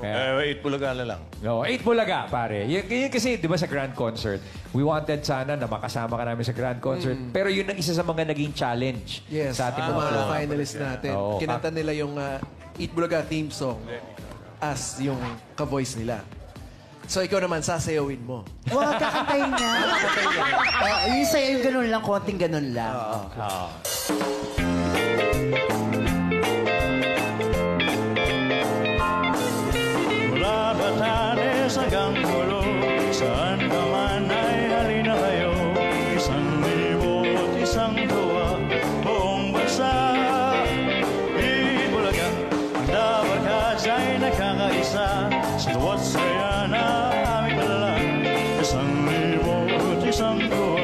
Kaya, 8 Bulaga na lang. no, 8 Bulaga, pare. Yun kasi, di ba sa grand concert, we wanted sana na makasama ka namin sa grand concert. Pero yun ang isa sa mga naging challenge Yes, sa ating mga finalists natin. Oo. Kinanta nila yung Eat Bulaga theme song as yung ka-voice nila. So, ikaw naman, sasayawin mo. Huwag kakantayin niya. Yung sa'yo, yung ganun lang, konting ganun lang. Mula Batanes hanggang Pulo, saan ka man ay halina kayo. 1,000 at isang tuwa, buong bansa. Eat Bulaga, ang dabarkas ay nagkakaisa. Sa tuwa't saya na aming dala, 1,000 at isang tuwa.